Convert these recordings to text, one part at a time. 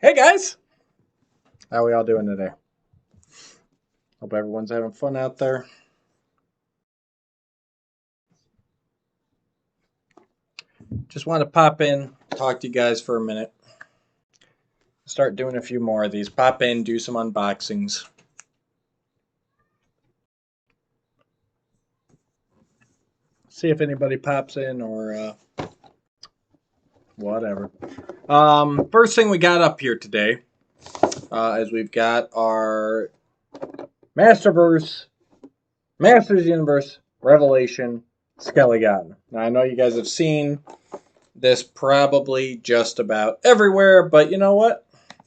Hey guys, how we all doing today? Hope everyone's having fun out there. Just want to pop in, talk to you guys for a minute. Start doing a few more of these. Pop in, do some unboxings. See if anybody pops in or whatever. First thing we got up here today is we've got our Masterverse, Masters Universe Revelation SkeleGod. Now I know you guys have seen this probably just about everywhere, but you know what?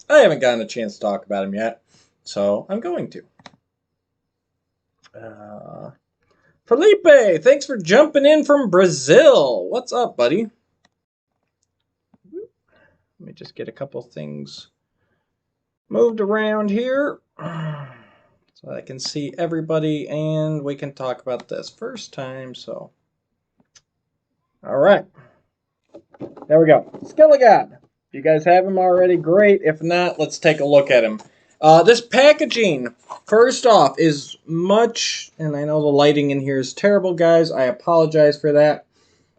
I haven't gotten a chance to talk about him yet, so I'm going to. Felipe, thanks for jumping in from Brazil. What's up, buddy? Let me just get a couple things moved around here so I can see everybody and we can talk about this first time. So, all right. There we go. SkeleGod. If you guys have him already, great. If not, let's take a look at him. This packaging, first off, is much, and I know the lighting in here is terrible, guys. I apologize for that.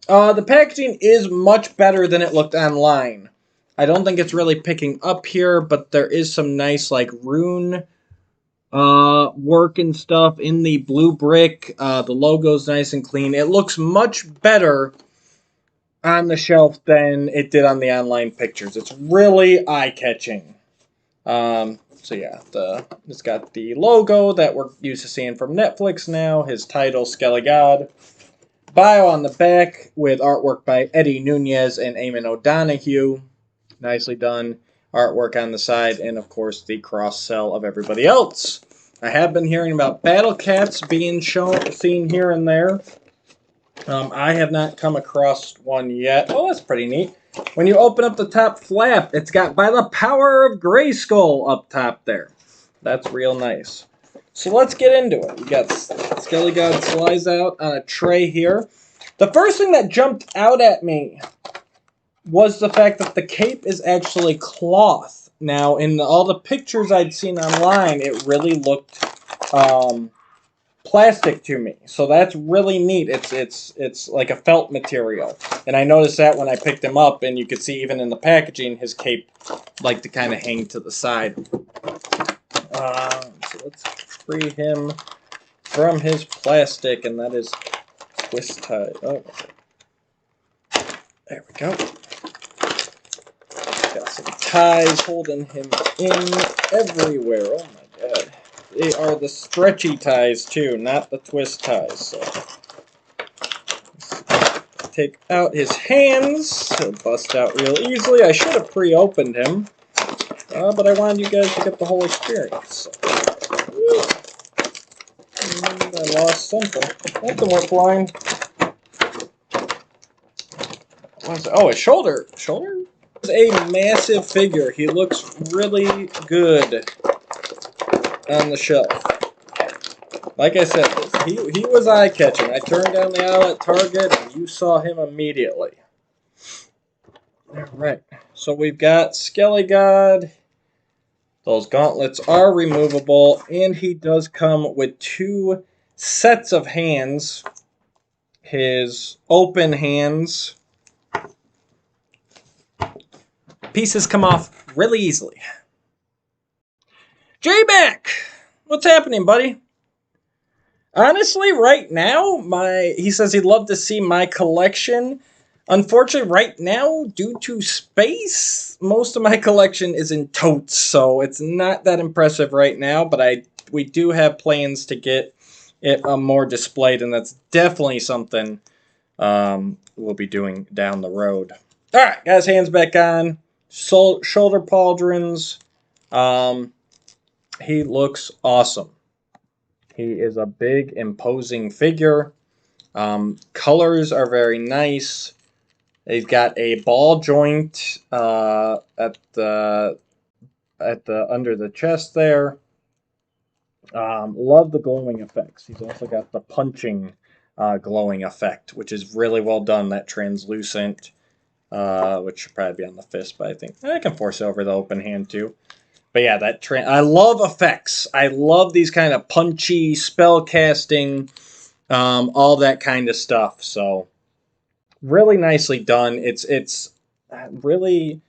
The packaging is much better than it looked online. I don't think it's really picking up here, but there is some nice, like, rune work and stuff in the blue brick. The logo's nice and clean. It looks much better on the shelf than it did on the online pictures. It's really eye-catching. So yeah, it's got the logo that we're used to seeing from Netflix now, his title, SkeleGod. Bio on the back with artwork by Eddie Nunez and Eamon O'Donoghue. Nicely done. Artwork on the side, and of course the cross-sell of everybody else. I have been hearing about Battle Cats being seen here and there. I have not come across one yet. Oh, that's pretty neat. When you open up the top flap, it's got By the Power of Grayskull up top there. That's real nice. So let's get into it. We got SkeleGod slides out on a tray here. The first thing that jumped out at me was the fact that the cape is actually cloth. Now, in all the pictures I'd seen online, it really looked plastic to me, so that's really neat. It's like a felt material, and I noticed that when I picked him up, and you could see even in the packaging his cape like to kind of hang to the side. So let's free him from his plastic, and that is twist tie. Oh, there we go. Got some ties holding him in everywhere. Oh my god. They are the stretchy ties, too, not the twist ties. So, take out his hands. He'll bust out real easily. I should have pre-opened him, but I wanted you guys to get the whole experience. So. And I lost something. Something went flying. What is it? Oh, his shoulder. Shoulder? It's a massive figure. He looks really good on the shelf. Like I said, he was eye-catching. I turned down the aisle at Target, and you saw him immediately. Alright, so we've got SkeleGod. Those gauntlets are removable, and he does come with 2 sets of hands. His open hands. Pieces come off really easily. J-Mac! What's happening, buddy? Honestly, right now, he says he'd love to see my collection. Unfortunately, right now, due to space, most of my collection is in totes, so it's not that impressive right now, but we do have plans to get it more displayed, and that's definitely something we'll be doing down the road. Alright, got his hands back on. Shoulder pauldrons. He looks awesome. He is a big, imposing figure. Colors are very nice. He's got a ball joint at the under the chest there. Love the glowing effects. He's also got the punching glowing effect, which is really well done. That translucent which should probably be on the fist, but I think I can force it over the open hand too. But yeah, I love effects. I love these kind of punchy spell casting, all that kind of stuff. So really nicely done. It's really,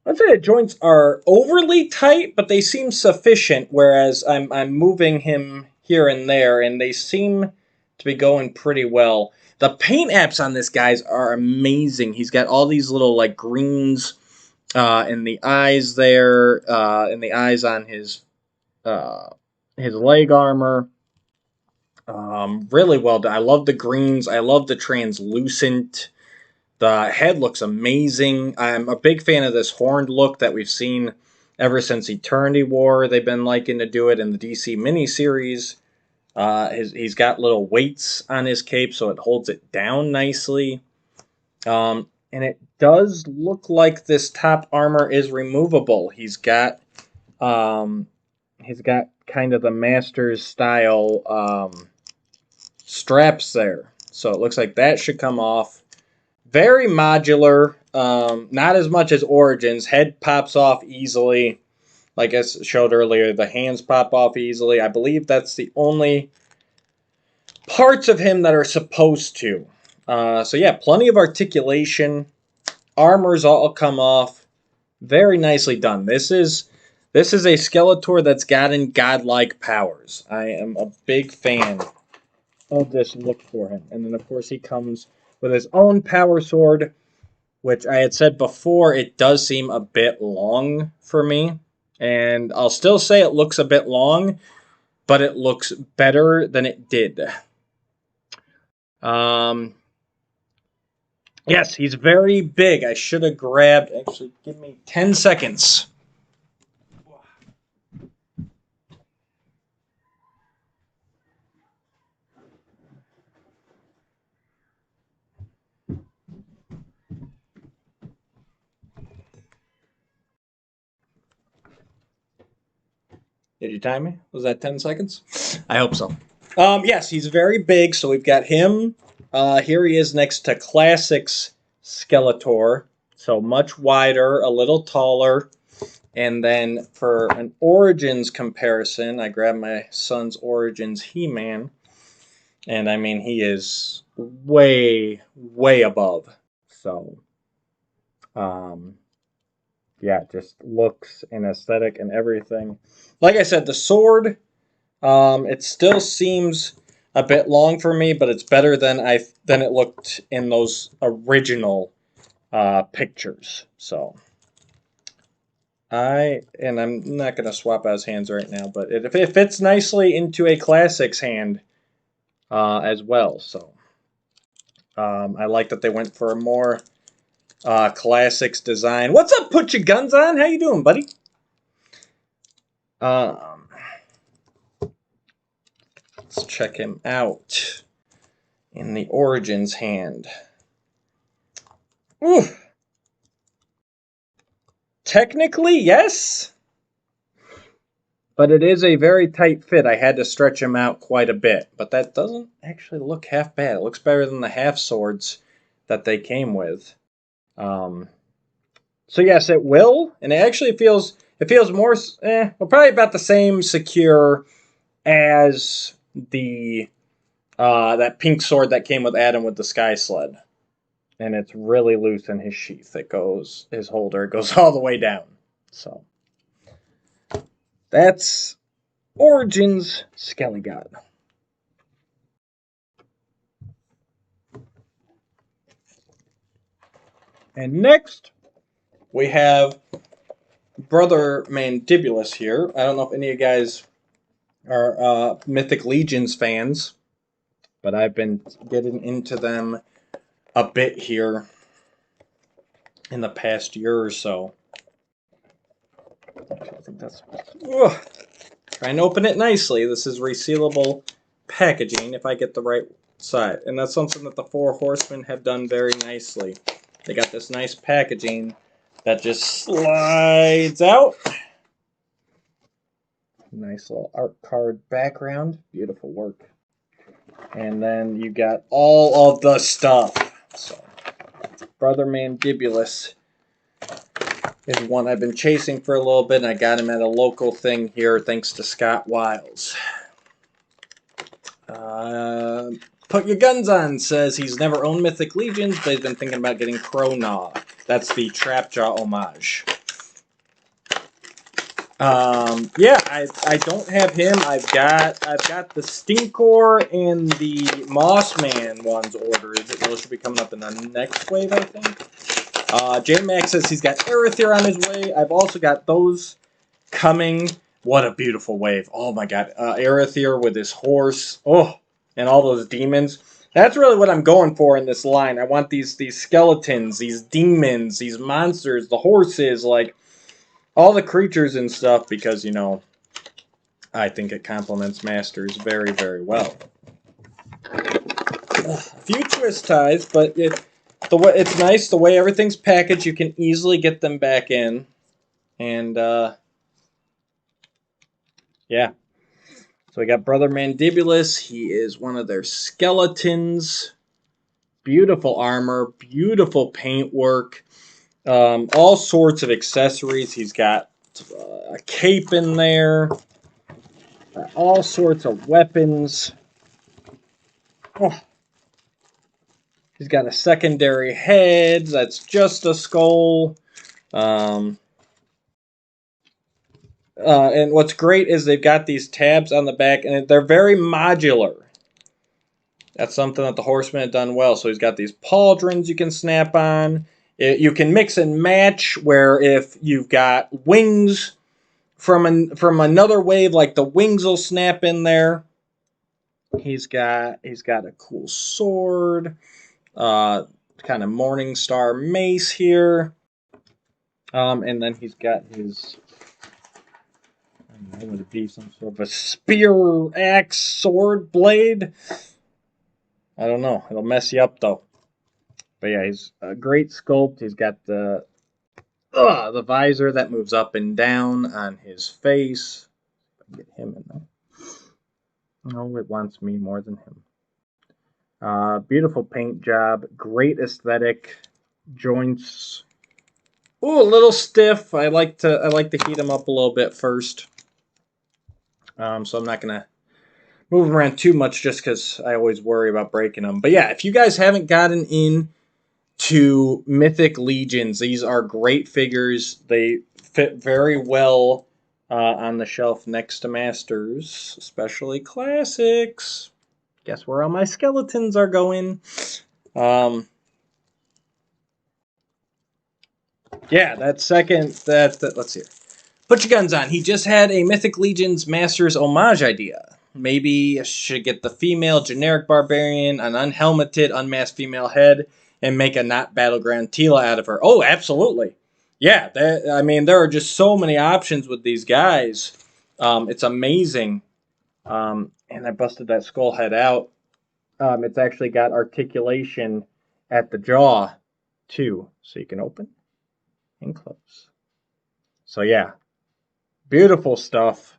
I'd say the joints are overly tight, but they seem sufficient. Whereas I'm moving him here and there, and they seem to be going pretty well. The paint apps on this guys are amazing. He's got all these little like greens in the eyes there, in the eyes on his leg armor. Really well done. I love the greens. I love the translucent. The head looks amazing. I'm a big fan of this horned look that we've seen ever since Eternity War. They've been liking to do it in the DC miniseries. He's got little weights on his cape, so it holds it down nicely. And it does look like this top armor is removable. He's got kind of the Master's style straps there. So it looks like that should come off. Very modular, not as much as Origins. Head pops off easily. Like I showed earlier, the hands pop off easily. I believe that's the only parts of him that are supposed to. So yeah, plenty of articulation. Armors all come off. Very nicely done. This is a Skeletor that's gotten godlike powers. I am a big fan of this look for him. And then, of course, he comes with his own power sword, which I had said before, it does seem a bit long for me. And I'll still say it looks a bit long, but it looks better than it did. Yes, he's very big. I should have grabbed... Actually, give me 10 seconds. Did you time me? Was that 10 seconds? I hope so. Yes, he's very big, so we've got him. Here he is next to Classics Skeletor. So much wider, a little taller. And then for an Origins comparison, I grabbed my son's Origins He-Man. And I mean, he is way, way above. So, yeah, just looks and aesthetic and everything. Like I said, the sword, it still seems a bit long for me, but it's better than it looked in those original pictures. So I'm not going to swap out his hands right now, but it fits nicely into a Classics hand as well. So I like that they went for a more Classics design. What's up, Put Your Guns On? How you doing, buddy? Let's check him out in the Origins hand. Ooh. Technically, yes. But it is a very tight fit. I had to stretch him out quite a bit. But that doesn't actually look half bad. It looks better than the half swords that they came with. So yes, it will. And it actually feels more, well, probably about the same secure as the that pink sword that came with Adam with the Sky Sled. And it's really loose in his sheath. His holder goes all the way down. So that's Origins SkeleGod. And next, we have Brother Mandibulus here. I don't know if any of you guys are Mythic Legions fans, but I've been getting into them a bit here in the past year or so. I think that's... Trying to open it nicely. This is resealable packaging if I get the right side. And that's something that the Four Horsemen have done very nicely. They got this nice packaging that just slides out. Nice little art card background. Beautiful work. And then you got all of the stuff. So Brother Mandibulus is one I've been chasing for a little bit, and I got him at a local thing here thanks to Scott Wiles. Put Your Guns On says he's never owned Mythic Legions, but he's been thinking about getting Cronaw. That's the Trapjaw homage. Yeah, I don't have him. I've got the Stinkor and the Mossman ones ordered. Those should be coming up in the next wave, I think. J-Max says he's got Arethyr on his way. I've also got those coming. What a beautiful wave. Oh my god. Arethyr with his horse. Oh, and all those demons. That's really what I'm going for in this line. I want these skeletons, these demons, these monsters, the horses, like all the creatures and stuff, because, you know, I think it complements Masters very, very well. A few twist ties, but it's nice the way everything's packaged. You can easily get them back in. And, yeah. So we got Brother Mandibulus. He is one of their skeletons. Beautiful armor, beautiful paintwork. All sorts of accessories. He's got a cape in there. All sorts of weapons. Oh. He's got a secondary head. That's just a skull. And what's great is they've got these tabs on the back, and they're very modular. That's something that the Horsemen have done well. So he's got these pauldrons you can snap on. You can mix and match, where if you've got wings from another wave, like the wings will snap in there. He's got a cool sword, kind of Morningstar mace here, and then he's got his, I don't know, would it be some sort of a spear, axe, sword, blade? I don't know. It'll mess you up though. But yeah, he's a great sculpt. He's got the visor that moves up and down on his face. Get him in there. No, it wants me more than him. Beautiful paint job. Great aesthetic. Joints. Ooh, a little stiff. I like to heat them up a little bit first. So I'm not gonna move them around too much, just because I always worry about breaking them. But yeah, if you guys haven't gotten in to Mythic Legions, these are great figures. They fit very well on the shelf next to Masters, especially Classics. Guess where all my skeletons are going. Yeah, let's see here. Put Your Guns On. He just had a Mythic Legions Masters homage idea. Maybe I should get the female generic barbarian, an unhelmeted, unmasked female head, and make a not battleground Tila out of her. Oh, absolutely. Yeah, I mean, there are just so many options with these guys. It's amazing. And I busted that skull head out. It's actually got articulation at the jaw, too. So you can open and close. So, yeah. Beautiful stuff.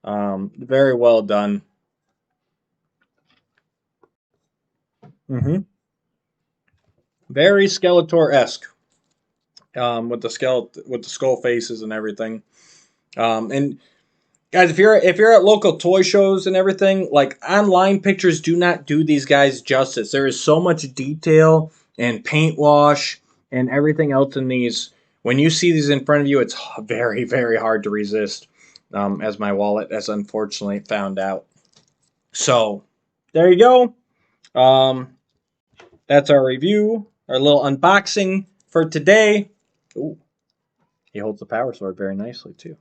Very well done. Very Skeletor-esque. With the skull faces and everything. And guys, if you're at local toy shows and everything, like, online pictures do not do these guys justice. There is so much detail and paint wash and everything else in these. When you see these in front of you, it's very, very hard to resist, as my wallet has unfortunately found out. So, there you go. That's our review, our little unboxing for today. Ooh, he holds the power sword very nicely, too.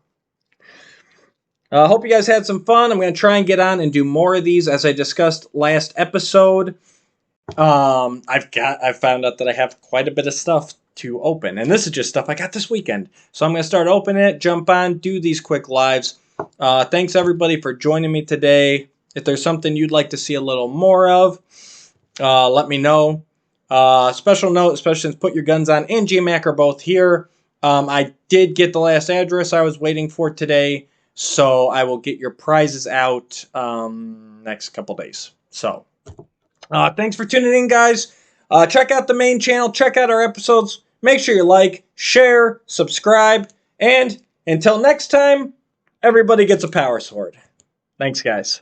I hope you guys had some fun. I'm going to try and get on and do more of these, as I discussed last episode. I've found out that I have quite a bit of stuff to open, and this is just stuff I got this weekend. So I'm going to start opening it, jump on, do these quick lives. Thanks everybody for joining me today. If there's something you'd like to see a little more of, let me know. Special note, especially since Put Your Guns On and G-Mac are both here. I did get the last address I was waiting for today, so I will get your prizes out next couple days. So, thanks for tuning in, guys. Check out the main channel. Check out our episodes. Make sure you like, share, subscribe. And until next time, everybody gets a power sword. Thanks, guys.